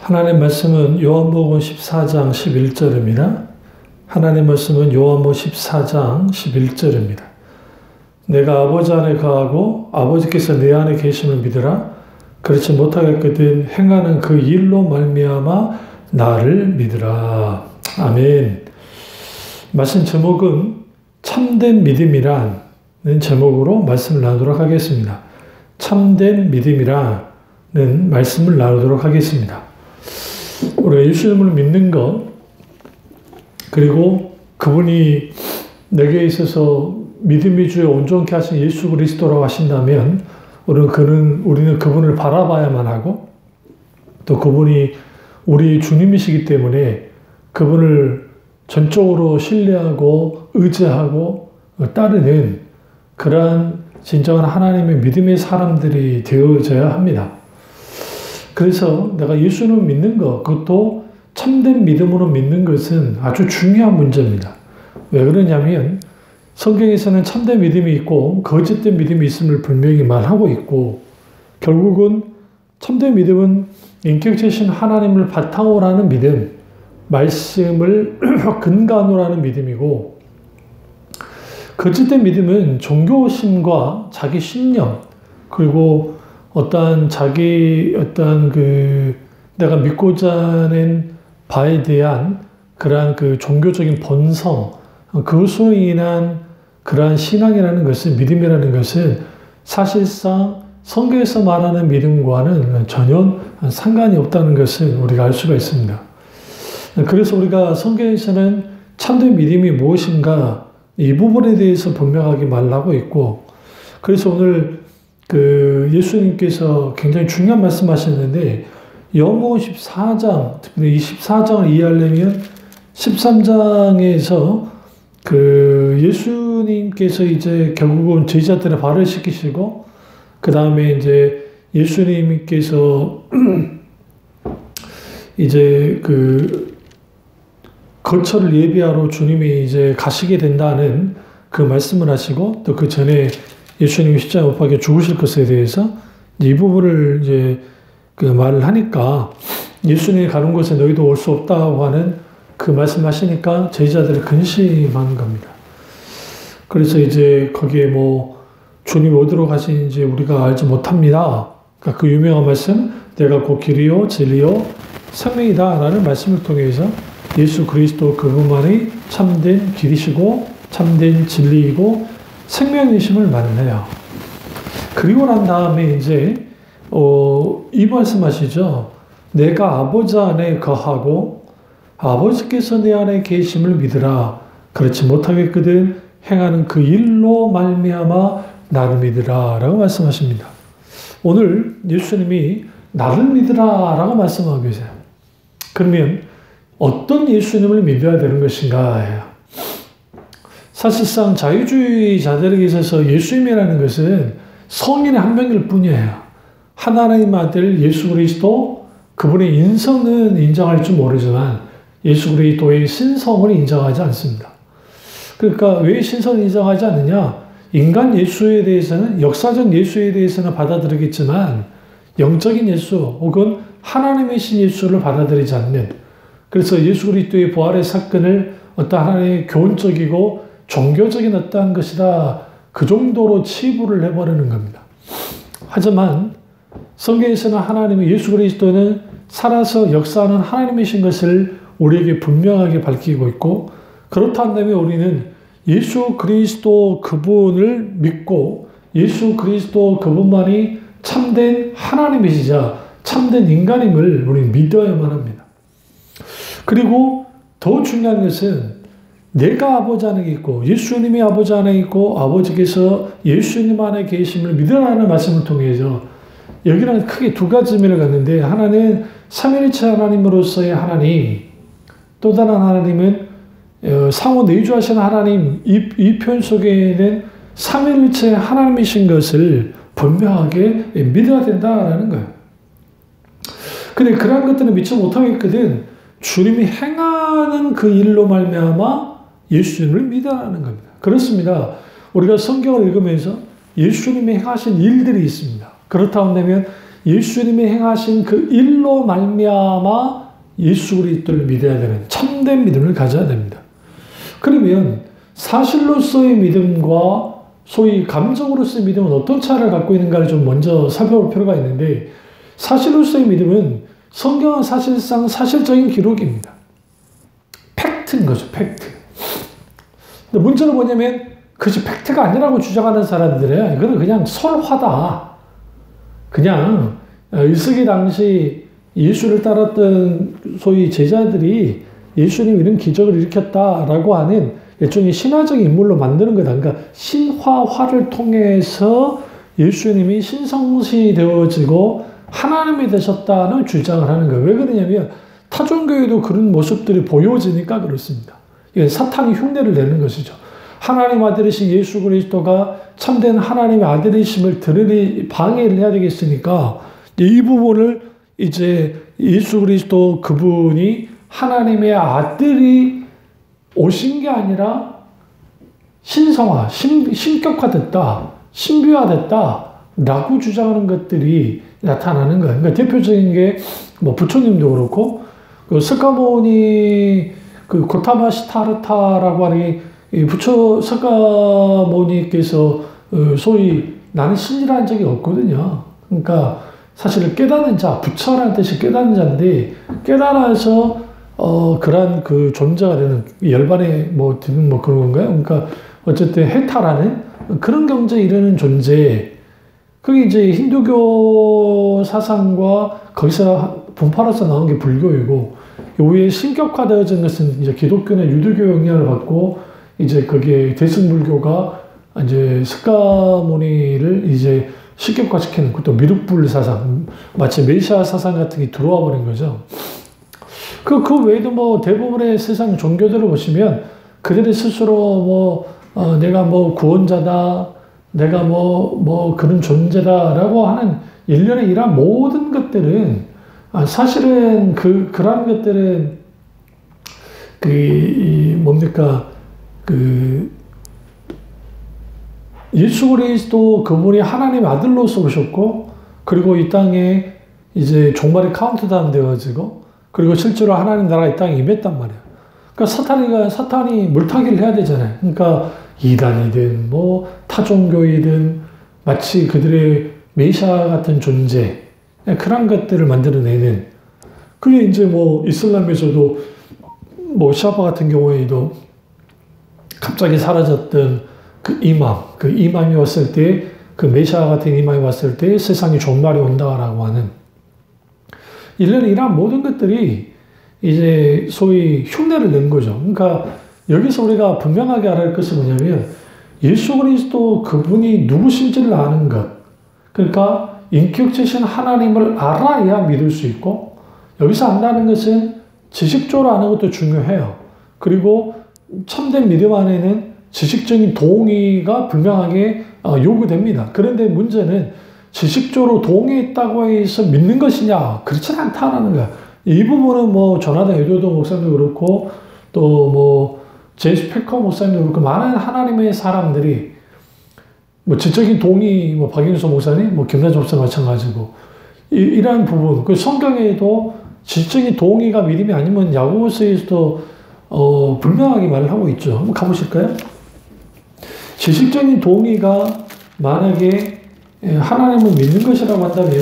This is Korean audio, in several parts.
하나님 말씀은 요한복음 14장 11절입니다. 하나님 말씀은 요한복음 14장 11절입니다. 내가 아버지 안에 거하고 아버지께서 내 안에 계심을 믿으라. 그렇지 못하겠거든 행하는 그 일로 말미암아 나를 믿으라. 아멘. 말씀 제목은 참된 믿음이라는 제목으로 말씀을 나누도록 하겠습니다. 참된 믿음이라는 말씀을 나누도록 하겠습니다. 우리가 예수님을 믿는 것, 그리고 그분이 내게 있어서 믿음 위주에 온전케 하신 예수 그리스도라고 하신다면 우리는 그분을 바라봐야만 하고 또 그분이 우리 주님이시기 때문에 그분을 전적으로 신뢰하고 의지하고 따르는 그러한 진정한 하나님의 믿음의 사람들이 되어져야 합니다. 그래서 내가 예수님을 믿는 것, 그것도 참된 믿음으로 믿는 것은 아주 중요한 문제입니다. 왜 그러냐면 성경에서는 참된 믿음이 있고 거짓된 믿음이 있음을 분명히 말하고 있고, 결국은 참된 믿음은 인격체신 하나님을 바탕으로 하는 믿음, 말씀을 근간으로 하는 믿음이고, 거짓된 믿음은 종교심과 자기 신념, 그리고 내가 믿고자 하는 바에 대한 그러한 종교적인 본성, 그것으로 인한 그러한 신앙이라는 것은, 믿음이라는 것은 사실상 성경에서 말하는 믿음과는 전혀 상관이 없다는 것을 우리가 알 수가 있습니다. 그래서 우리가 성경에서는 참된 믿음이 무엇인가 이 부분에 대해서 분명하게 말하고 있고, 그래서 오늘 예수님께서 굉장히 중요한 말씀하셨는데, 요한복음 14장, 특별히 이 14장을 이해하려면 13장에서 예수님께서 이제 결국은 제자들을 발을 시키시고, 그 다음에 이제 예수님께서 이제 거처를 예비하러 주님이 이제 가시게 된다는 그 말씀을 하시고, 또 그 전에 예수님이 십자가 못 박혀 죽으실 것에 대해서 이 부분을 이제 말을 하니까, 예수님이 가는 곳에 너희도 올 수 없다고 하는 그 말씀하시니까 제자들이 근심한 겁니다. 그래서 이제 거기에 주님이 어디로 가시는지 우리가 알지 못합니다. 그러니까 그 유명한 말씀, 내가 곧 길이요 진리요 생명이다 라는 말씀을 통해서 예수 그리스도 그분만이 참된 길이시고 참된 진리이고 생명이심을 말해요. 그리고 난 다음에 이제 이 말씀하시죠. 내가 아버지 안에 거하고 아버지께서 내 안에 계심을 믿으라. 그렇지 못하겠거든 행하는 그 일로 말미암아 나를 믿으라 라고 말씀하십니다. 오늘 예수님이 나를 믿으라 라고 말씀하고 계세요. 그러면 어떤 예수님을 믿어야 되는 것인가? 사실상 자유주의자들에게 있어서 예수님이라는 것은 성인의 한 명일 뿐이에요. 하나님 아들 예수 그리스도, 그분의 인성은 인정할 줄 모르지만 예수 그리스도의 신성을 인정하지 않습니다. 그러니까 왜 신성을 인정하지 않느냐? 인간 예수에 대해서는, 역사적 예수에 대해서는 받아들이겠지만 영적인 예수 혹은 하나님이신 예수를 받아들이지 않는, 그래서 예수 그리스도의 부활의 사건을 어떤 하나의 교훈적이고 종교적인 어떠한 것이다, 그 정도로 치부를 해버리는 겁니다. 하지만 성경에서는 하나님의 예수 그리스도는 살아서 역사하는 하나님이신 것을 우리에게 분명하게 밝히고 있고, 그렇다면 우리는 예수 그리스도 그분을 믿고 예수 그리스도 그분만이 참된 하나님이시자 참된 인간임을 우리는 믿어야만 합니다. 그리고 더 중요한 것은 내가 아버지 안에 있고 예수님이 아버지 안에 있고 아버지께서 예수님 안에 계심을 믿으라는 말씀을 통해서 여기는 크게 두 가지 의미를 갖는데, 하나는 삼위일체 하나님으로서의 하나님, 또 다른 하나님은 상호 내주하시는 하나님, 이 표현 속에는 삼위일체 하나님이신 것을 분명하게 믿어야 된다라는 거예요. 근데 그러한 것들은 믿지 못하겠거든 주님이 행하는 그 일로 말미암아 예수님을 믿어라는 겁니다. 그렇습니다. 우리가 성경을 읽으면서 예수님이 행하신 일들이 있습니다. 그렇다고 하면 예수님이 행하신 그 일로 말미암아 예수 그리스도를 믿어야 되는 참된 믿음을 가져야 됩니다. 그러면 사실로서의 믿음과 소위 감정으로서의 믿음은 어떤 차이를 갖고 있는가를 좀 먼저 살펴볼 필요가 있는데, 사실로서의 믿음은 성경은 사실상 사실적인 기록입니다. 팩트인 거죠, 팩트. 근데 문제는 뭐냐면 그것이 팩트가 아니라고 주장하는 사람들은 이거는 그냥 설화다. 그냥 1세기 당시 예수를 따랐던 소위 제자들이 예수님 이런 기적을 일으켰다라고 하는 일종의 신화적인 인물로 만드는 거다. 그러니까 신화화를 통해서 예수님이 신성시 되어지고 하나님이 되셨다는 주장을 하는 거예요. 왜 그러냐면 타종교에도 그런 모습들이 보여지니까 그렇습니다. 이건 사탄이 흉내를 내는 것이죠. 하나님 아들이신 예수 그리스도가 참된 하나님의 아들이심을 들으니 방해를 해야 되겠으니까 이 부분을 이제 예수 그리스도 그분이 하나님의 아들이 오신 게 아니라 신성화, 신격화됐다, 신비화됐다 라고 주장하는 것들이 나타나는 거예요. 그러니까 대표적인 게 뭐 부처님도 그렇고 그 석가모니 그 고타마시타르타라고 하는 이 부처 석가모니께서 소위 나는 신이라는 적이 없거든요. 그러니까 사실 깨닫는 자, 부처라는 뜻이 깨닫는 자인데 깨달아서 그런 그 존재가 되는 열반에 뭐 드는 뭐 그런 건가요? 그러니까 어쨌든 해탈하는 그런 경지에 이르는 존재. 그게 이제 힌두교 사상과 거기서 분파로서 나온 게 불교이고, 이후에 신격화되어진 것은 이제 기독교나 유대교 영향을 받고, 이제 그게 대승불교가 이제 석가모니를 이제 신격화시키는 또 미륵불 사상, 마치 메시아 사상 같은 게 들어와 버린 거죠. 그 외에도 뭐 대부분의 세상 종교들을 보시면 그들이 스스로 내가 구원자다, 내가 그런 존재다라고 하는 일련의 이러한 모든 것들은 사실은 그러한 것들은 예수 그리스도 그분이 하나님의 아들로서 오셨고, 그리고 이 땅에 이제 종말이 카운트다운 되어지고, 그리고 실제로 하나님 나라가 이 땅에 임했단 말이에요. 그러니까 사탄이 물타기를 해야 되잖아요. 그러니까 이단이든 타종교이든 마치 그들의 메시아 같은 존재, 그런 것들을 만들어내는, 그게 이제 이슬람에서도 샤바 같은 경우에도 갑자기 사라졌던 그 이맘이 왔을 때, 그 메시아 같은 이맘이 왔을 때 세상에 종말이 온다라고 하는 일련의 이러한 모든 것들이 이제 소위 흉내를 낸 거죠. 그러니까 여기서 우리가 분명하게 알아야 할 것은 뭐냐면 예수 그리스도 그분이 누구신지를 아는 것. 그러니까 인격체신 하나님을 알아야 믿을 수 있고, 여기서 안다는 것은 지식적으로 아는 것도 중요해요. 그리고 참된 믿음 안에는 지식적인 동의가 분명하게 요구됩니다. 그런데 문제는 지식적으로 동의했다고 해서 믿는 것이냐? 그렇지는 않다는 거야. 이 부분은 조나단 에드워드 목사님도 그렇고, 또 제이스 패커 목사님도 그렇고, 많은 하나님의 사람들이 지적인 동의, 박영수 목사님, 김나주 목사 마찬가지고, 이러한 부분, 그 성경에도 지적인 동의가 믿음이 아니면 야고보서에서도 분명하게 말을 하고 있죠. 한번 가보실까요? 지식적인 동의가 만약에 하나님을 믿는 것이라고 한다면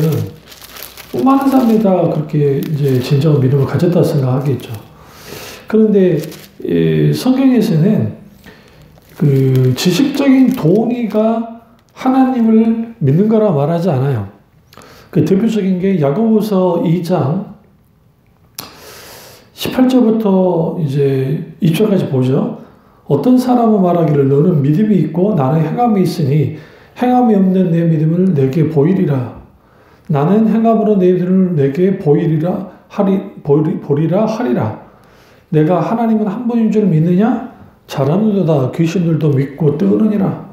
많은 사람들이 다 그렇게 이제 진정한 믿음을 가졌다 생각하겠죠. 그런데 성경에서는 그 지식적인 동의가 하나님을 믿는 거라 말하지 않아요. 그 대표적인 게 야고보서 2장 18절부터 이제 2절까지 보죠. 어떤 사람은 말하기를 너는 믿음이 있고 나는 행함이 있으니 행함이 없는 내 믿음을 내게 보이리라. 나는 행함으로 내 믿음을 내게 보리라 하리라. 내가 하나님은 한 분인 줄 믿느냐? 잘하는도다. 귀신들도 믿고 떠느니라.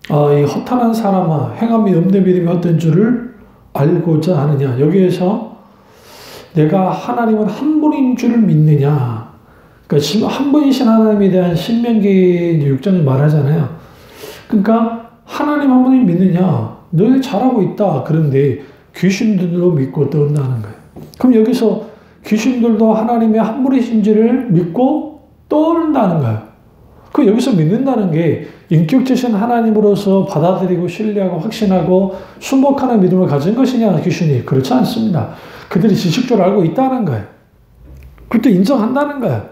이 허탄한 사람아, 행함이 없는 믿음이 어떤 줄을 알고자 하느냐? 여기에서 내가 하나님은 한 분인 줄을 믿느냐? 그러니까 한 분이신 하나님에 대한 신명기 6장을 말하잖아요. 그러니까 하나님 한 분을 믿느냐? 너희 잘하고 있다. 그런데 귀신들도 믿고 떠온다는 거예요. 그럼 여기서 귀신들도 하나님의 한 분이신지를 믿고 떠오른다는 거예요. 그 여기서 믿는다는 게 인격체신 하나님으로서 받아들이고 신뢰하고 확신하고 순복하는 믿음을 가진 것이냐 귀신이? 그렇지 않습니다. 그들이 지식적으로 알고 있다는 거예요. 그것도 인정한다는 거예요.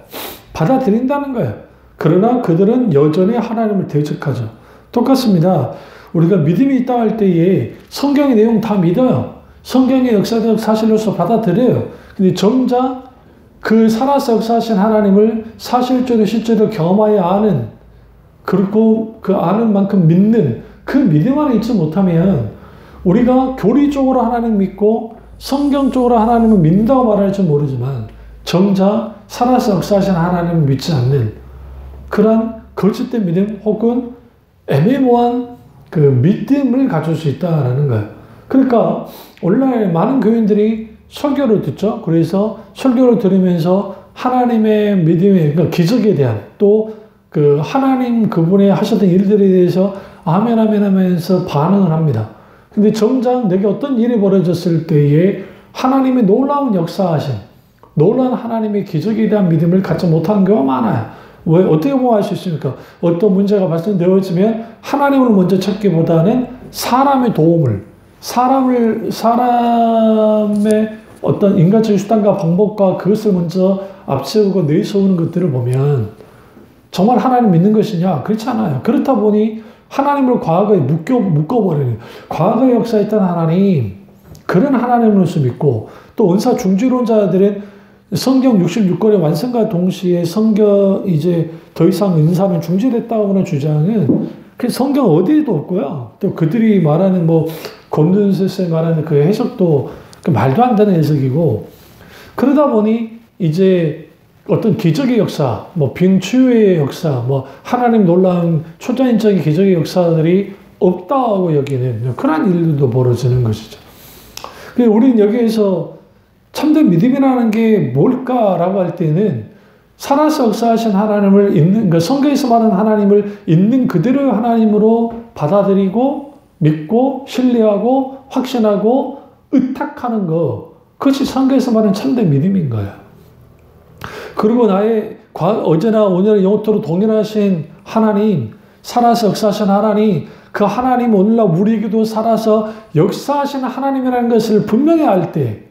받아들인다는 거예요. 그러나 그들은 여전히 하나님을 대적하죠. 똑같습니다. 우리가 믿음이 있다 할 때에 성경의 내용 다 믿어요. 성경의 역사적 사실로서 받아들여요. 근데 정작 그 살아서 역사하신 하나님을 사실적으로 실제로 경험하여 아는, 그리고 그 아는 만큼 믿는 그 믿음 안에 있지 못하면 우리가 교리적으로 하나님 믿고 성경적으로 하나님을 믿는다고 말할지 모르지만 정작 살아서 역사하신 하나님을 믿지 않는 그런 거짓된 믿음 혹은 애매모호한 그 믿음을 가질 수 있다는 거예요. 그러니까 오늘날 많은 교인들이 설교를 듣죠. 그래서 설교를 들으면서 하나님의 믿음의 그러니까 기적에 대한 또 그 하나님 그분의 하셨던 일들에 대해서 아멘 아멘 하면서 반응을 합니다. 근데 정작 내게 어떤 일이 벌어졌을 때에 하나님의 놀라운 역사하신 놀라운 하나님의 기적에 대한 믿음을 갖지 못하는 경우가 많아요. 왜? 어떻게 보면 알 수 있습니까? 어떤 문제가 발생되어지면 하나님을 먼저 찾기보다는 사람의 도움을, 사람의 어떤 인간적인 수단과 방법과 그것을 먼저 앞세우고 내세우는 것들을 보면 정말 하나님 믿는 것이냐? 그렇지 않아요. 그렇다 보니 하나님을 과거에 묶어버리는, 과거에 역사했던 하나님, 그런 하나님으로서 믿고 또 은사 중지론자들은 성경 66권의 완성과 동시에 성경 이제 더 이상 은사는 중지됐다고 하는 주장은 그 성경 어디에도 없고요. 또 그들이 말하는 뭐 곤든세스에 말하는 그 해석도 말도 안 되는 해석이고, 그러다 보니 이제 어떤 기적의 역사, 뭐 빙치유의 역사, 뭐 하나님 놀라운 초자연적인 기적의 역사들이 없다고 여기는 그런 일들도 벌어지는 것이죠. 우리는 여기에서 참된 믿음이라는 게 뭘까라고 할 때는 살아서 역사하신 하나님을 있는, 그러니까 성경에서 말하는 하나님을 있는 그대로의 하나님으로 받아들이고 믿고 신뢰하고 확신하고 의탁하는 것, 그것이 성경에서 말하는 참된 믿음인 거예요. 그리고 나의 어제나 오늘의 영토로 동일하신 하나님, 살아서 역사하신 하나님, 그 하나님 오늘날 우리에게도 살아서 역사하시는 하나님이라는 것을 분명히 알 때,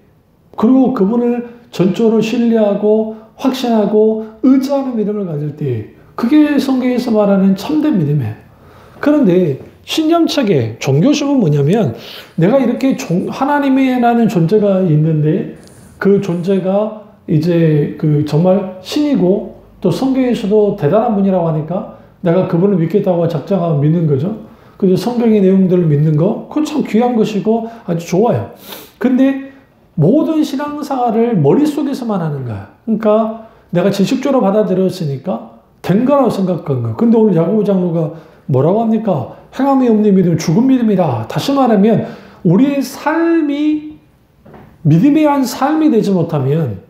그리고 그분을 전적으로 신뢰하고 확신하고 의지하는 믿음을 가질 때, 그게 성경에서 말하는 참된 믿음이에요. 그런데 신념체계, 종교심은 뭐냐면 내가 이렇게 하나님이라는 존재가 있는데 그 존재가 이제 그 정말 신이고 또 성경에서도 대단한 분이라고 하니까 내가 그분을 믿겠다고 작정하고 믿는 거죠. 그래서 성경의 내용들을 믿는 거, 그거 참 귀한 것이고 아주 좋아요. 근데 모든 신앙생활을 머릿속에서만 하는 거야. 그러니까 내가 지식적으로 받아들였으니까 된 거라고 생각한 거야. 근데 오늘 야고보 장로가 뭐라고 합니까? 행함이 없는 믿음은 죽은 믿음이다. 다시 말하면 우리의 삶이 믿음에 의한 삶이 되지 못하면,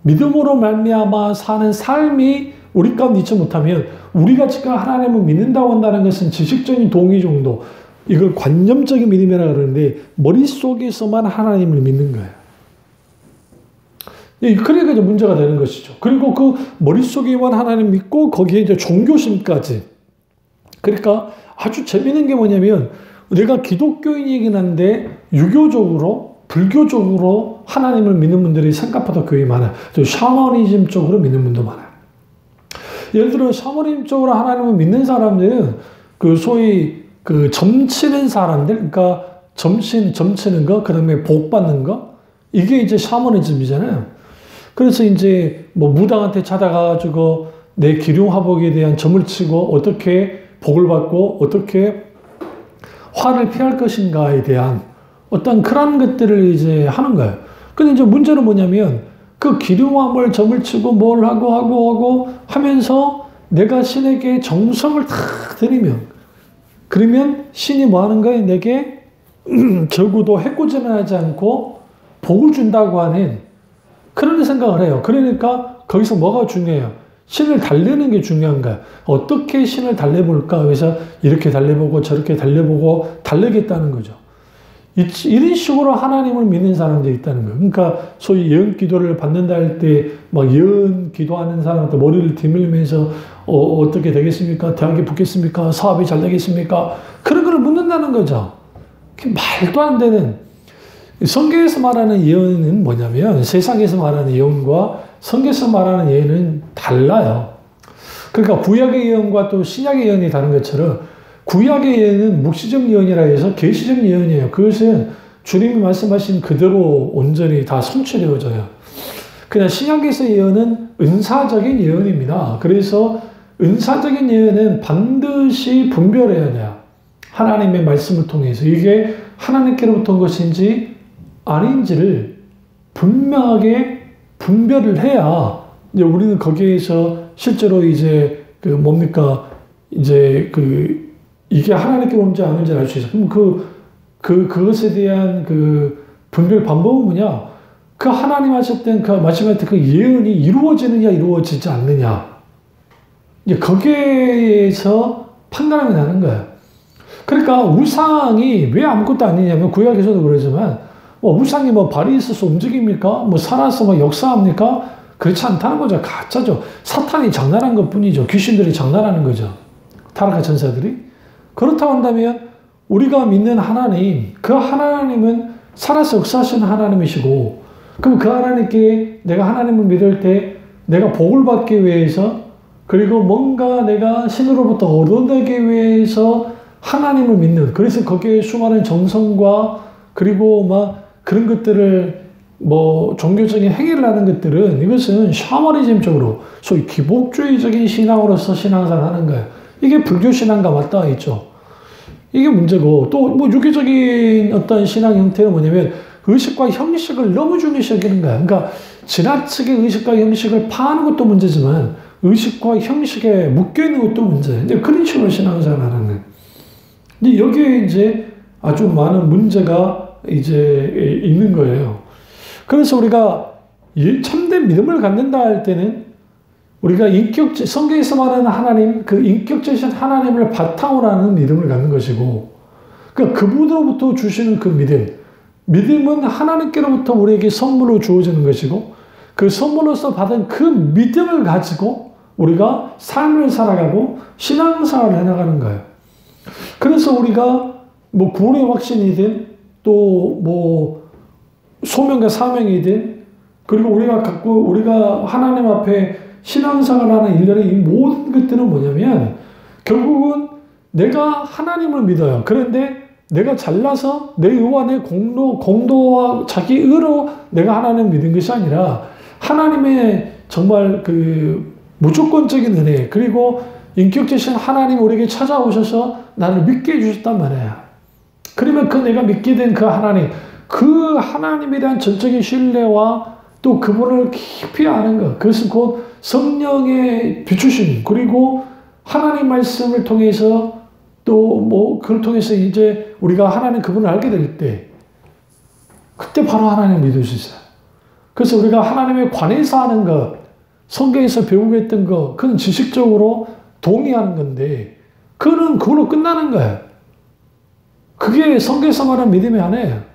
믿음으로 말미암아 사는 삶이 우리 가운데 있지 못하면 우리가 지금 하나님을 믿는다고 한다는 것은 지식적인 동의 정도, 이걸 관념적인 믿음이라 그러는데 머릿속에서만 하나님을 믿는 거예요. 그러니까 이제 문제가 되는 것이죠. 그리고 그 머릿속에만 하나님 믿고 거기에 이제 종교심까지. 그러니까 아주 재밌는 게 뭐냐면 내가 기독교인이긴 한데 유교적으로 불교적으로 하나님을 믿는 분들이 생각보다 교회 많아요. 샤머니즘 쪽으로 믿는 분도 많아요. 예를 들어 샤머니즘 쪽으로 하나님을 믿는 사람들은 그 소위 그 점치는 사람들, 그러니까 점치는 거, 그 다음에 복 받는 거, 이게 이제 샤머니즘이잖아요. 그래서 이제 뭐 무당한테 찾아가가지고 내 기륭화복에 대한 점을 치고 어떻게 복을 받고 어떻게 화를 피할 것인가에 대한 어떤 그런 것들을 이제 하는 거예요. 근데 이제 문제는 뭐냐면 그 기륭화물 점을 치고 뭘 하고 하면서 내가 신에게 정성을 다 드리면, 그러면 신이 뭐 하는 거예요? 내게 적어도 해코지는 하지 않고 복을 준다고 하는 그런 생각을 해요. 그러니까 거기서 뭐가 중요해요? 신을 달래는 게 중요한 거야. 어떻게 신을 달래볼까? 그래서 이렇게 달래보고 저렇게 달래보고 달래겠다는 거죠. 이런 식으로 하나님을 믿는 사람들이 있다는 거예요. 그러니까 소위 예언 기도를 받는다 할 때 막 예언 기도하는 사람한테 머리를 디밀면서 어떻게 되겠습니까? 대학에 붙겠습니까? 사업이 잘 되겠습니까? 그런 걸 묻는다는 거죠. 말도 안 되는. 성경에서 말하는 예언은 뭐냐면 세상에서 말하는 예언과 성경에서 말하는 예언은 달라요. 그러니까 구약의 예언과 또 신약의 예언이 다른 것처럼 구약의 예언은 묵시적 예언이라 해서 계시적 예언이에요. 그것은 주님이 말씀하신 그대로 온전히 다 성취되어져요. 그냥 신약에서 예언은 은사적인 예언입니다. 그래서 은사적인 예언은 반드시 분별해야 돼요. 하나님의 말씀을 통해서 이게 하나님께로부터 온 것인지 아닌지를 분명하게 분별을 해야 이제 우리는 거기에서 실제로 이제 이게 하나님께로 온지 아닌지 알 수 있어요. 그럼 그것에 대한 분별 방법은 뭐냐? 그 하나님 하셨던 말씀하셨던 그 예언이 이루어지느냐 이루어지지 않느냐. 이제 거기에서 판단이 나는 거예요. 그러니까 우상이 왜 아무것도 아니냐면 구약에서도 그러지만 우상이 발이 있어서 움직입니까? 살아서 역사합니까? 그렇지 않다는 거죠. 가짜죠. 사탄이 장난한 것 뿐이죠. 귀신들이 장난하는 거죠. 타락한 천사들이. 그렇다고 한다면 우리가 믿는 하나님, 그 하나님은 살아서 역사하시는 하나님이시고 그럼 그 하나님께 내가 하나님을 믿을 때 내가 복을 받기 위해서 그리고 뭔가 내가 신으로부터 얻어내기 위해서 하나님을 믿는 그래서 거기에 수많은 정성과 그리고 그런 것들을 종교적인 행위를 하는 것들은 이것은 샤머니즘적으로 소위 기복주의적인 신앙으로서 신앙생활을 하는 거예요. 이게 불교 신앙과 맞닿아 있죠. 이게 문제고 또 유교적인 어떤 신앙 형태는 뭐냐면 의식과 형식을 너무 중요시 여기는 거야. 그러니까 지나치게 의식과 형식을 파하는 것도 문제지만 의식과 형식에 묶여있는 것도 문제예요. 이제 그런 식으로 신앙생활을 하는 거예요. 근데 여기에 이제 아주 많은 문제가 이제 있는 거예요. 그래서 우리가 참된 믿음을 갖는다 할 때는 우리가 성경에서 말하는 하나님, 그 인격적이신 하나님을 바탕으로 하는 믿음을 갖는 것이고, 그러니까 그분으로부터 주시는 그 믿음은 하나님께로부터 우리에게 선물로 주어지는 것이고, 그 선물로서 받은 그 믿음을 가지고 우리가 삶을 살아가고 신앙생활을 해나가는 거예요. 그래서 우리가 구원의 확신이든 또 소명과 사명이든 그리고 우리가 하나님 앞에 신앙생활하는 일들의 이 모든 것들은 뭐냐면 결국은 내가 하나님을 믿어요. 그런데 내가 잘나서 내 의와 내 공로와 자기 의로 내가 하나님을 믿은 것이 아니라 하나님의 정말 무조건적인 은혜 그리고 인격적이신 하나님 우리에게 찾아오셔서 나를 믿게 해주셨단 말이에요. 그러면 내가 믿게 된 그 하나님에 대한 전적인 신뢰와 또 그분을 깊이 아는 것, 그것은 곧 성령의 비추심, 그리고 하나님 말씀을 통해서 또 그걸 통해서 이제 우리가 하나님 그분을 알게 될 때, 그때 바로 하나님을 믿을 수 있어요. 그래서 우리가 하나님에 관해서 하는 것, 성경에서 배우고 했던 것, 그건 지식적으로 동의하는 건데, 그걸로 끝나는 거예요. 그게 성경에서 말하는 믿음이 아니에요.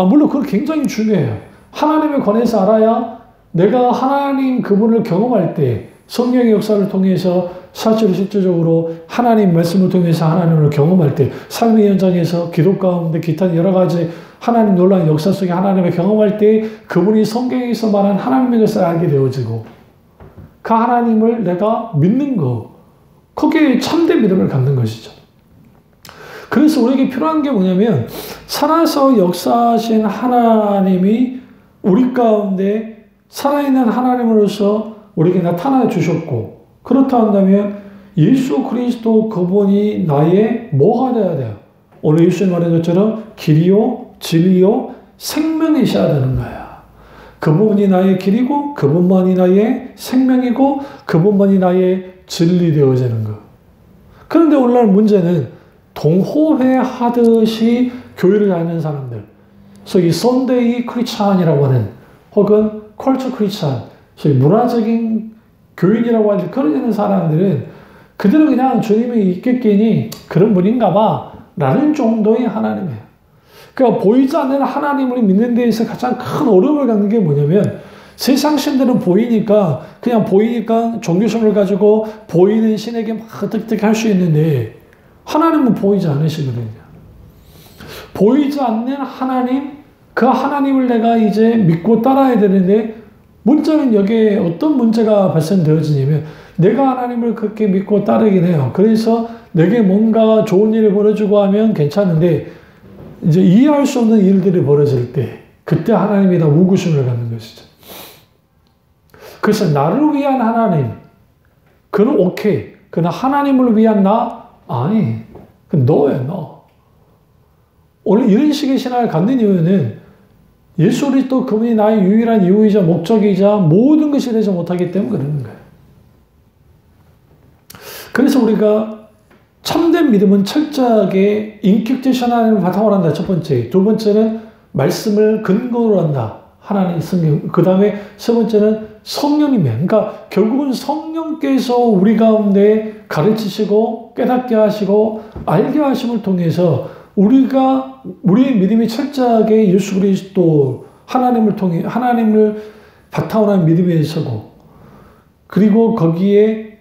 물론 그건 굉장히 중요해요. 하나님에 관해서 알아야 내가 하나님 그분을 경험할 때 성령의 역사를 통해서 실질적으로 하나님 말씀을 통해서 하나님을 경험할 때 삶의 현장에서 기도 가운데 기타 여러 가지 하나님 놀라운 역사 속에 하나님을 경험할 때 그분이 성경에서 말한 하나님의 것을 알게 되어지고 그 하나님을 내가 믿는 거 거기에 참된 믿음을 갖는 것이죠. 그래서 우리에게 필요한 게 뭐냐면 살아서 역사하신 하나님이 우리 가운데 살아있는 하나님으로서 우리에게 나타나 주셨고 그렇다 한다면 예수 그리스도 그분이 나의 뭐가 되어야 돼요? 오늘 예수님 말한 것처럼 길이요 진리요 생명이셔야 되는 거야. 그분이 나의 길이고 그분만이 나의 생명이고 그분만이 나의 진리 되어지는 거. 그런데 오늘날 문제는 동호회 하듯이 교회를 다니는 사람들, 소위 선데이 크리스찬이라고 하는 혹은 컬처 크리스찬, 소위 문화적인 교인이라고 하는 그런 사람들은 그들은 그냥 주님이 있겠기니 그런 분인가 봐 라는 정도의 하나님이에요. 그러니까 보이지 않는 하나님을 믿는 데에서 가장 큰 어려움을 갖는 게 뭐냐면 세상 신들은 그냥 보이니까 종교심을 가지고 보이는 신에게 막 어떻게 할 수 있는데 하나님은 보이지 않으시거든요. 보이지 않는 하나님, 그 하나님을 내가 이제 믿고 따라야 되는데 문제는 여기에 어떤 문제가 발생되어지냐면 내가 하나님을 그렇게 믿고 따르긴 해요. 그래서 내게 뭔가 좋은 일이 벌어지고 하면 괜찮은데 이제 이해할 수 없는 일들이 벌어질 때 그때 하나님이 다 우구심을 갖는 것이죠. 그래서 나를 위한 하나님, 그는 오케이. 그러나 하나님을 위한 나? 아니, 그 너야, 너. 오늘 이런 식의 신앙을 갖는 이유는 예수 그리스도 그분이 나의 유일한 이유이자 목적이자 모든 것이 되지 못하기 때문에 그러는 거예요. 그래서 우리가 참된 믿음은 철저하게 인격적 하나님을 바탕으로 한다. 첫 번째. 두 번째는 말씀을 근거로 한다. 하나님 성경. 그 다음에 세 번째는 성령이면, 그러니까 결국은 성령께서 우리 가운데 가르치시고 깨닫게 하시고 알게 하심을 통해서 우리의 믿음이 철저하게 예수 그리스도 하나님을 통해 하나님을 바탕으로 한 믿음에 서고 그리고 거기에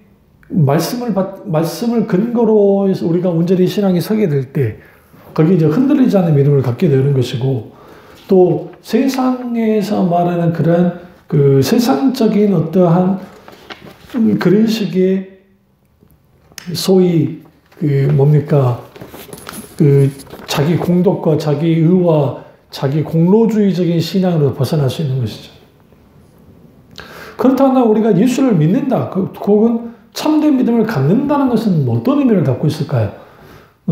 말씀을 근거로 해서 우리가 온전히 신앙에 서게 될 때 거기에 이제 흔들리지 않는 믿음을 갖게 되는 것이고 또 세상에서 말하는 그러한 그 세상적인 어떠한 그런 식의 소위 자기 공덕과 자기 의와 자기 공로주의적인 신앙으로 벗어날 수 있는 것이죠. 그렇다면 우리가 예수를 믿는다. 혹은 참된 믿음을 갖는다는 것은 어떤 의미를 갖고 있을까요?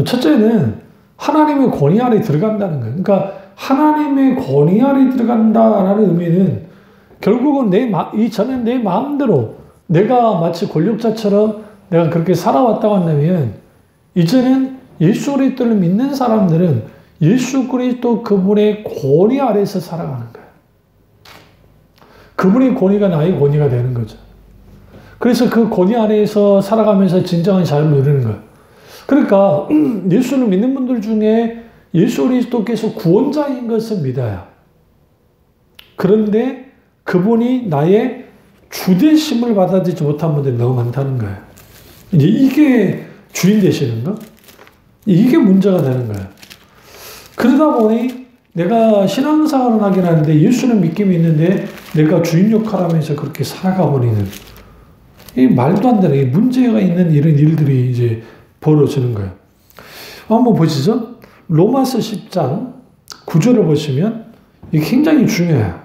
첫째는 하나님의 권위 아래 들어간다는 거예요. 그러니까 하나님의 권위 아래 들어간다라는 의미는 결국은 이전에 내 마음대로 내가 마치 권력자처럼 내가 그렇게 살아왔다고 한다면 이제는 예수 그리스도를 믿는 사람들은 예수 그리스도 그분의 권위 아래에서 살아가는 거예요. 그분의 권위가 나의 권위가 되는 거죠. 그래서 그 권위 아래에서 살아가면서 진정한 자유를 누리는 거예요. 그러니까 예수를 믿는 분들 중에 예수 그리스도께서 구원자인 것을 믿어요. 그런데 그분이 나의 주되심을 받아들이지 못한 분들이 너무 많다는 거예요. 이제 이게 주인 되시는 거? 이게 문제가 되는 거예요. 그러다 보니 내가 신앙생활을 하긴 하는데 예수는 믿긴 있는데 내가 주인 역할을 하면서 그렇게 살아가 버리는 이 말도 안 되는 문제가 있는 이런 일들이 이제 벌어지는 거예요. 한번 보시죠. 로마서 10장 9절을 보시면 이게 굉장히 중요해요.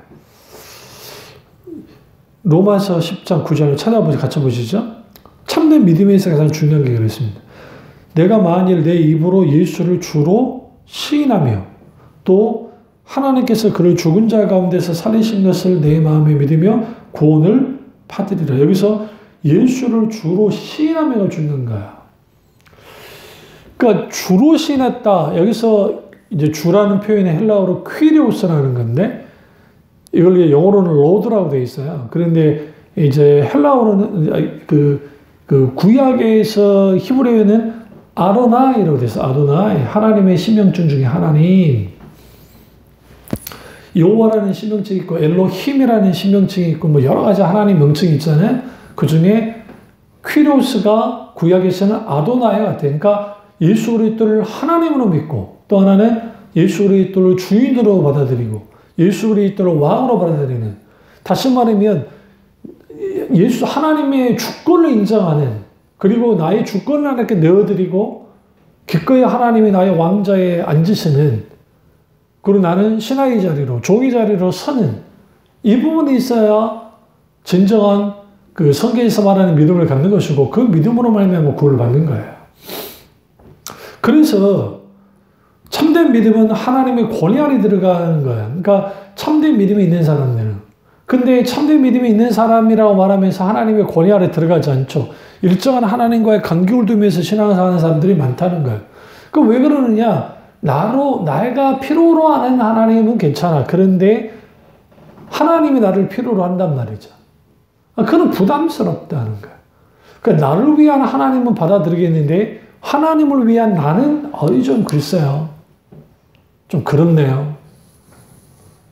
로마서 10장 9절을 같이 보시죠. 참된 믿음에서 가장 중요한 게 그렇습니다. 내가 만일 내 입으로 예수를 주로 시인하며 또 하나님께서 그를 죽은 자 가운데서 살리신 것을 내 마음에 믿으며 구원을 받으리라. 여기서 예수를 주로 시인하며가 죽는 거야. 그러니까 주로 시인했다. 여기서 이제 주라는 표현이 헬라어로 퀴리오스라는 건데 이걸 영어로는 로드라고 되어 있어요. 그런데 이제 헬라어로는 그 구약에서 히브리어는 아도나이라고 돼서 아도나이 하나님의 신명칭 중에 하나님 여호와라는 신명칭이 있고 엘로힘이라는 신명칭이 있고 뭐 여러 가지 하나님 명칭이 있잖아요. 그 중에 퀴로스가 구약에서는 아도나이 같아요. 그러니까 예수 그리스도를 하나님으로 믿고 또 하나는 예수 그리스도를 주인으로 받아들이고 예수 그리스도를 왕으로 받아들이는 다시 말하면 예수 하나님의 주권을 인정하는 그리고 나의 주권을 하나님께 내어드리고 기꺼이 하나님이 나의 왕자에 앉으시는 그리고 나는 신하의 자리로 종의 자리로 서는 이 부분이 있어야 진정한 그 성경에서 말하는 믿음을 갖는 것이고 그 믿음으로 말미암아 구원을 받는 거예요. 그래서 참된 믿음은 하나님의 권위 안에 들어가는 거예요. 그러니까 참된 믿음이 있는 사람들은 근데 참된 믿음이 있는 사람이라고 말하면서 하나님의 권위 아래 들어가지 않죠. 일정한 하나님과의 간격을 두면서 신앙생활하는 사람들이 많다는 거예요. 그럼 왜 그러느냐? 내가 필요로 하는 하나님은 괜찮아. 그런데 하나님이 나를 필요로 한단 말이죠. 그건 부담스럽다는 거예요. 그러니까 나를 위한 하나님은 받아들이겠는데 하나님을 위한 나는 좀 글쎄요. 좀 그렇네요.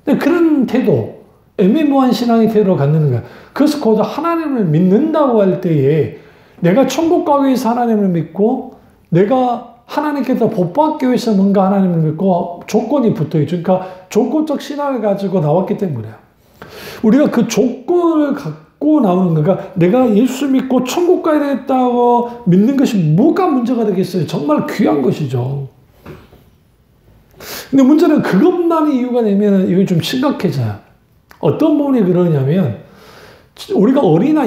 근데 그런 태도, 애매모호한 신앙의 태도로 갖는 거야. 그래서 곧 하나님을 믿는다고 할 때에 내가 천국 가기 위해서 하나님을 믿고 내가 하나님께서 복받기 위해서 뭔가 하나님을 믿고 조건이 붙어있죠. 그러니까 조건적 신앙을 가지고 나왔기 때문에요. 우리가 그 조건을 갖고 나오는 거가 내가 예수 믿고 천국 가야 되겠다고 믿는 것이 뭐가 문제가 되겠어요? 정말 귀한 것이죠. 근데 문제는 그것만이 이유가 되면 이게 좀 심각해져요. 어떤 부분이 그러냐면 우리가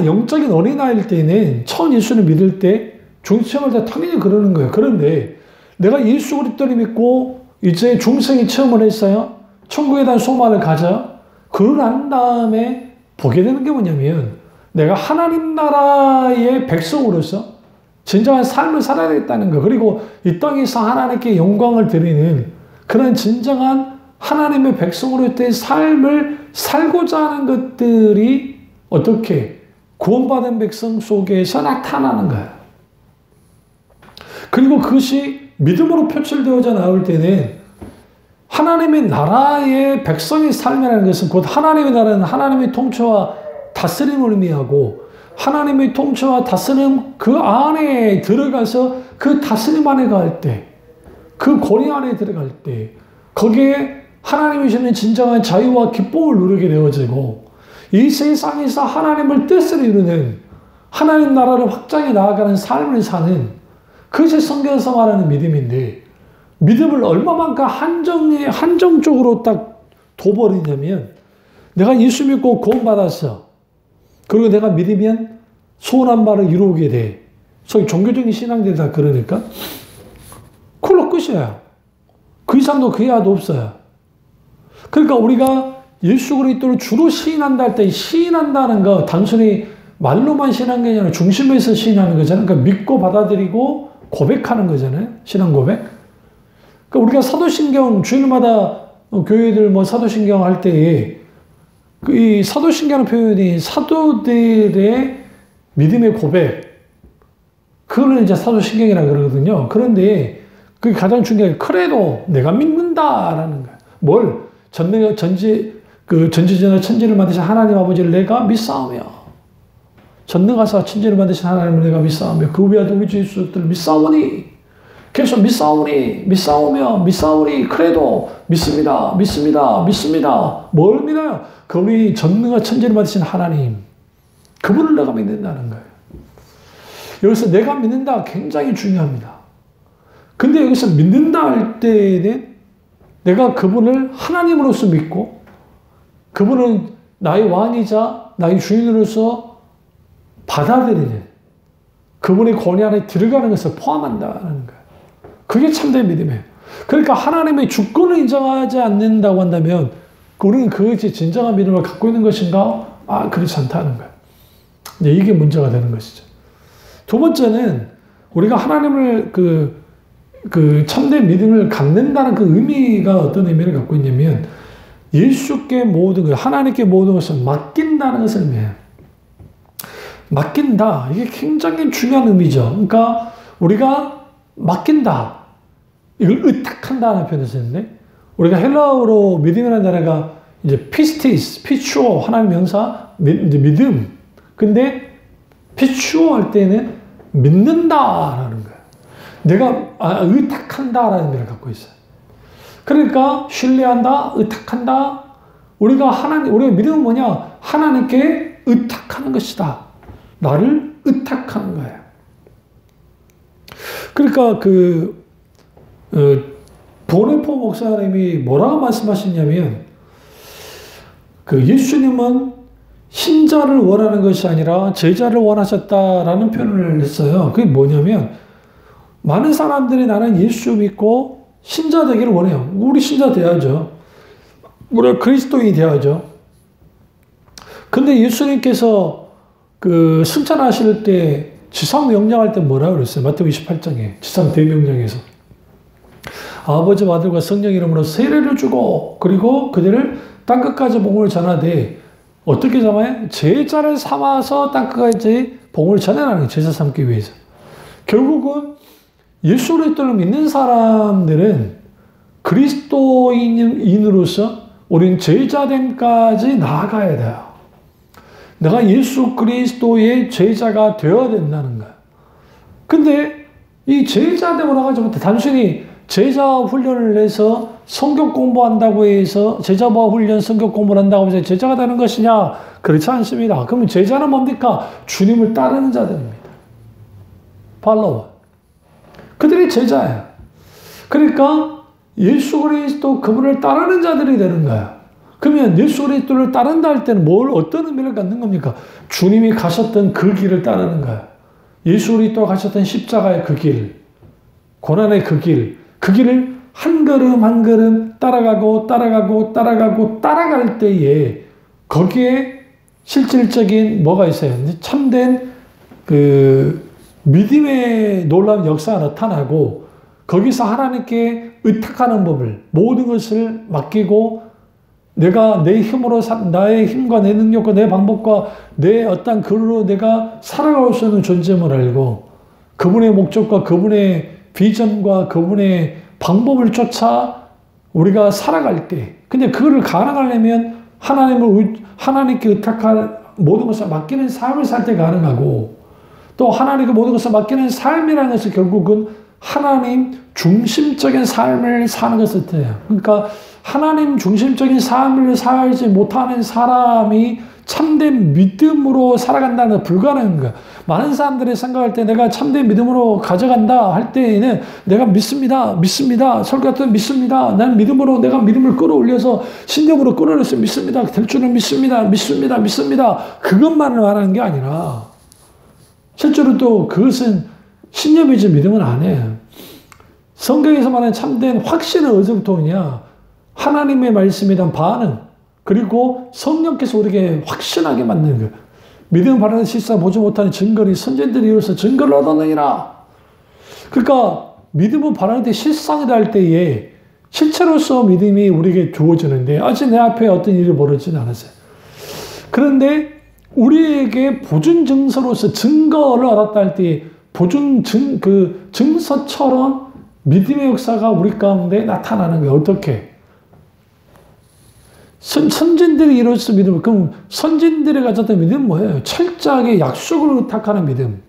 영적인 어린아이일 때는 처음 예수를 믿을 때 중생할 때 당연히 그러는 거예요. 그런데 내가 예수 그리스도를 믿고 이제 중생의 체험을 했어요. 천국에 대한 소망을 가져요. 그러고 난 다음에 보게 되는 게 뭐냐면 내가 하나님 나라의 백성으로서 진정한 삶을 살아야 되겠다는 거. 그리고 이 땅에서 하나님께 영광을 드리는 그런 진정한 하나님의 백성으로의 삶을 살고자 하는 것들이 어떻게 구원받은 백성 속에서 나타나는 거예요. 그리고 그것이 믿음으로 표출되어져 나올 때는 하나님의 나라의 백성의 삶이라는 것은 곧 하나님의 나라는 하나님의 통치와 다스림을 의미하고 하나님의 통치와 다스림 그 안에 들어가서 그 다스림 안에 갈 때, 그 권위 안에 들어갈 때 거기에 하나님이 주는 진정한 자유와 기쁨을 누리게 되어지고 이 세상에서 하나님을 뜻을 이루는 하나님 나라를 확장해 나아가는 삶을 사는 그것이 성경에서 말하는 믿음인데 믿음을 얼마만큼 한정적으로 딱 둬버리냐면 내가 예수 믿고 구원받았어. 그리고 내가 믿으면 소원한 바를 이루게 돼. 소위 종교적인 신앙들이 다 그러니까 그걸로 끝이야. 그 이상도 그 이하도 없어요. 그러니까 우리가 예수 그리스도를 주로 시인한다 할 때 시인한다는 거 단순히 말로만 시인하는 게 아니라 중심에서 시인하는 거잖아요. 그러니까 믿고 받아들이고 고백하는 거잖아요. 신앙 고백. 그러니까 우리가 사도신경 주일마다 교회들 사도신경 할 때에 이 사도신경의 표현이 사도들의 믿음의 고백 그걸 이제 사도신경이라 그러거든요. 그런데 그게 가장 중요한 게 크레도 내가 믿는다라는 거야. 뭘 전지전능하 천지를 만드신 하나님 아버지를 내가 믿사오며 전능하사 천지를 만드신 하나님을 내가 믿사오며 그 위하도 우리 주 예수를 믿사오니 계속 믿사오니 그래도 믿습니다. 뭘 믿어요? 그 우리 전능한 천지를 만드신 하나님 그분을 내가 믿는다는 거예요. 여기서 내가 믿는다 굉장히 중요합니다. 근데 여기서 믿는다 할 때는 내가 그분을 하나님으로서 믿고 그분은 나의 왕이자 나의 주인으로서 받아들이는 그분의 권위 안에 들어가는 것을 포함한다는 거예요. 그게 참된 믿음이에요. 그러니까 하나님의 주권을 인정하지 않는다고 한다면 우리는 그것이 진정한 믿음을 갖고 있는 것인가? 그렇지 않다는 거예요. 이게 문제가 되는 것이죠. 두 번째는 우리가 하나님을 참된 믿음을 갖는다는 그 의미가 어떤 의미를 갖고 있냐면 예수께 모든 것, 하나님께 모든 것을 맡긴다는 것을 의미해요. 맡긴다. 이게 굉장히 중요한 의미죠. 그러니까 우리가 맡긴다. 이걸 의탁한다는 표현을 쓰는데 우리가 헬라어로 믿음이라는 단어가 이제 피스티스, 피추어, 하나님 명사, 이제 믿음. 근데 피추어 할 때는 믿는다라는 거예요. 내가 의탁한다라는 의미를 갖고 있어요. 그러니까 신뢰한다, 의탁한다. 우리가 믿음은 뭐냐? 하나님께 의탁하는 것이다. 나를 의탁하는 거예요. 그러니까 보네포 목사님이 뭐라고 말씀하시냐면 예수님은 신자를 원하는 것이 아니라 제자를 원하셨다라는 표현을 했어요. 그게 뭐냐면 많은 사람들이 나는 예수 믿고 신자 되기를 원해요. 우리 신자 돼야죠. 우리 그리스도인이 돼야죠. 근데 예수님께서 승천하실 때 지상 명령할 때 뭐라고 그랬어요? 마태복음 28장에 지상 대명령에서 아버지와 아들과 성령 이름으로 세례를 주고 그리고 그들을 땅끝까지 복음을 전하되 어떻게 삼아요? 제자를 삼아서 땅끝까지 복음을 전하라는 거예요. 제자 삼기 위해서. 결국은 예수 그리스도를 믿는 사람들은 그리스도인으로서 우린 제자됨까지 나아가야 돼요. 내가 예수 그리스도의 제자가 되어야 된다는 거예요. 근데 이 제자됨으로 하지 못해 단순히 제자 훈련을 해서 성경 공부한다고 해서 제자바 훈련 성경 공부를 한다고 해서 제자가 되는 것이냐? 그렇지 않습니다. 그러면 제자는 뭡니까? 주님을 따르는 자들입니다. 팔로워. 그들이 제자예요. 그러니까 예수 그리스도 그분을 따르는 자들이 되는 거예요. 그러면 예수 그리스도를 따른다 할 때는 어떤 의미를 갖는 겁니까? 주님이 가셨던 그 길을 따르는 거예요. 예수 그리스도가 가셨던 십자가의 그 길, 고난의 그 길을 한 걸음 한 걸음 따라갈 때에 거기에 실질적인 뭐가 있어요? 참된 그 믿음의 놀라운 역사가 나타나고 거기서 하나님께 의탁하는 법을 모든 것을 맡기고 내가 내 힘으로 나의 힘과 내 능력과 내 방법과 내 어떤 글로 내가 살아갈 수 있는 존재임을 알고 그분의 목적과 그분의 비전과 그분의 방법을 쫓아 우리가 살아갈 때 근데 그거를 가능하려면 하나님께 의탁할 모든 것을 맡기는 삶을 살 때 가능하고 또 하나님께 모든 것을 맡기는 삶이라는 것은 결국은 하나님 중심적인 삶을 사는 것을 뜻해요. 그러니까 하나님 중심적인 삶을 살지 못하는 사람이 참된 믿음으로 살아간다는 건 불가능한 거야. 많은 사람들이 생각할 때 내가 참된 믿음으로 가져간다 할 때에는 내가 믿습니다. 설교 때 믿습니다. 난 믿음으로 내가 믿음을 끌어올려서 신념으로 끌어올려서 믿습니다. 될 줄은 믿습니다. 그것만을 말하는 게 아니라 실제로 또 그것은 신념이지 믿음은 아니에요. 성경에서 말하는 참된 확신은 어디서부터 오냐? 하나님의 말씀에 대한 반응 그리고 성령께서 우리에게 확신하게 만드는 거예요. 믿음 바라는 실사 보지 못하는 증거를 선진들이 이루어서 증거를 얻었느니라. 그러니까 믿음은 바라는 데 실상이다 할 때에 실체로서 믿음이 우리에게 주어지는데 아직 내 앞에 어떤 일이 벌어지지 않았어요. 그런데 우리에게 보증 증서로서 증거를 얻었다 할 때 보증 증서처럼 믿음의 역사가 우리 가운데 나타나는 거예요. 어떻게? 선진들이 이루어서 믿음, 그럼 선진들이 가졌던 믿음은 뭐예요? 철저하게 약속을 의탁하는 믿음.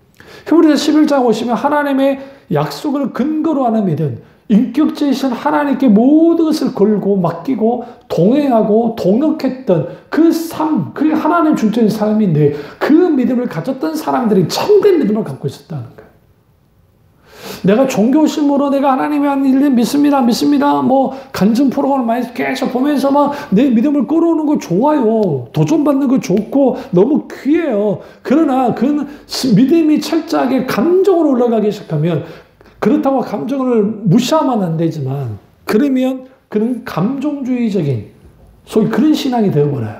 히브리서 11장 오시면 하나님의 약속을 근거로 하는 믿음. 인격체이신 하나님께 모든 것을 걸고 맡기고 동행하고 동역했던 그 삶, 그게 하나님 중적인 삶인데 그 믿음을 가졌던 사람들이 참된 믿음을 갖고 있었다는 거예요. 내가 종교심으로 내가 하나님이 하는 일을 믿습니다. 뭐 간증 프로그램을 많이 계속 보면서 막 내 믿음을 끌어오는 거 좋아요. 도전받는 거 좋고 너무 귀해요. 그러나 그 믿음이 철저하게 감정으로 올라가기 시작하면 그렇다고 감정을 무시하면 안 되지만 그러면 그런 감정주의적인 소위 그런 신앙이 되어버려요.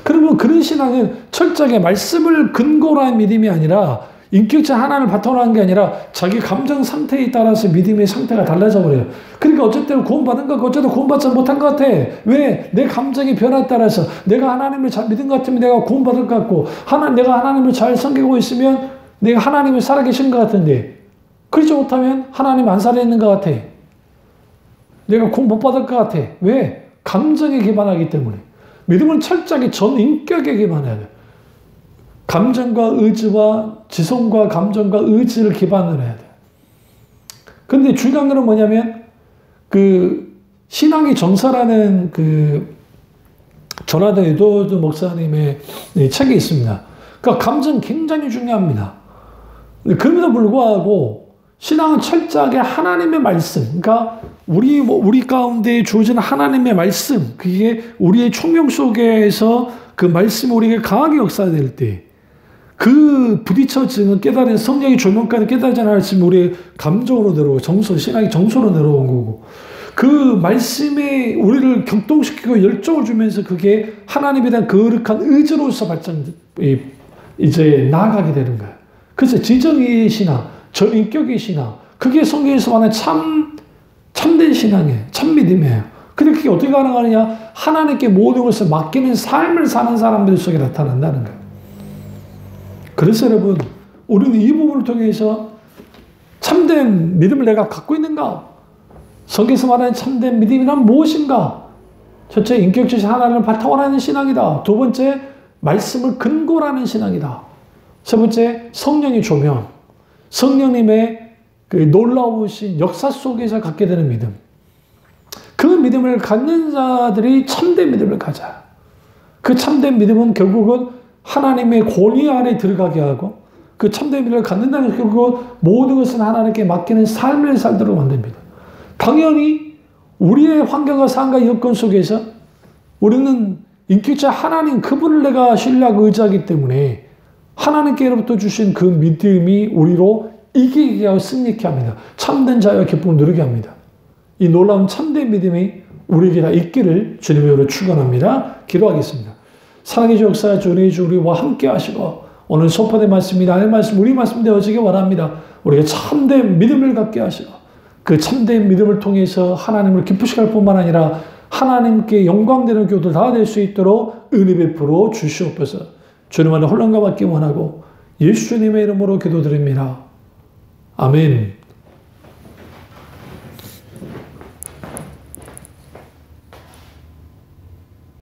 그러면 그런 신앙은 철저하게 말씀을 근거로 한 믿음이 아니라 인격체 하나를 바탕으로 한 게 아니라 자기 감정 상태에 따라서 믿음의 상태가 달라져 버려요. 그러니까 어쨌든 구원받은 것 같고 어쨌든 구원받지 못한 것 같아. 왜? 내 감정의 변화에 따라서 내가 하나님을 잘 믿은 것 같으면 내가 구원받을 것 같고 내가 하나님을 잘 섬기고 있으면 내가 하나님을 살아계신 것 같은데 그렇지 못하면 하나님 안 살아있는 것 같아. 내가 구원 못 받을 것 같아. 왜? 감정에 기반하기 때문에. 믿음은 철저하게 전 인격에 기반해야 돼. 감정과 의지와 지성과 감정과 의지를 기반으로 해야 돼. 근데 중요한 건 뭐냐면 그 신앙의 정서라는 그 조나단 에드워드 목사님의 책이 있습니다. 그러니까 감정 굉장히 중요합니다. 그럼에도 불구하고 신앙은 철저하게 하나님의 말씀, 그러니까 우리 가운데 주어진 하나님의 말씀, 그게 우리의 총명 속에서 그 말씀이 우리에게 강하게 역사될 때, 그 부딪혀지는 깨달은 성령의 조명까지 깨달지 않았으면 우리의 감정으로 내려오고 신앙의 정서로 내려온 거고 그 말씀이 우리를 격동시키고 열정을 주면서 그게 하나님에 대한 거룩한 의지로서 이제 나아가게 되는 거예요. 그래서 지정의 신앙, 전인격의 신앙, 그게 성경에서 말하는 참된 신앙이에요. 참 믿음이에요. 근데 그게 어떻게 가능하느냐? 하나님께 모든 것을 맡기는 삶을 사는 사람들 속에 나타난다는 거예요. 그래서 여러분, 우리는 이 부분을 통해서 참된 믿음을 내가 갖고 있는가? 성경에서 말하는 참된 믿음이란 무엇인가? 첫째, 인격적인 하나님을 바탕으로 하는 신앙이다. 두 번째, 말씀을 근거로 하는 신앙이다. 세 번째, 성령의 조명, 성령님의 그 놀라우신 역사 속에서 갖게 되는 믿음. 그 믿음을 갖는 자들이 참된 믿음을 가져. 그 참된 믿음은 결국은 하나님의 권위 안에 들어가게 하고, 그 참된 믿음을 갖는다는 것은 결국은 모든 것은 하나님께 맡기는 삶을 살도록 만듭니다. 당연히 우리의 환경과 상황과 여건 속에서 우리는 인격자 하나님 그분을 내가 신뢰하고 의지하기 때문에 하나님께로부터 주신 그 믿음이 우리로 이기게 하고 승리케 합니다. 참된 자유와 기쁨을 누리게 합니다. 이 놀라운 참된 믿음이 우리에게 다 있기를 주님의 이름으로 축원합니다. 기도하겠습니다. 사랑의 주 역사 주 은혜의 주 우리와 함께 하시고 오늘 선포된 말씀이 나의 말씀 우리 말씀 되어지기 원합니다. 우리가 참된 믿음을 갖게 하시고 그 참된 믿음을 통해서 하나님을 기쁘시게 할 뿐만 아니라 하나님께 영광되는 교도 다 될 수 있도록 은혜 베풀어 주시옵소서. 주님 안에 혼란과 받기 원하고 예수님의 이름으로 기도드립니다. 아멘.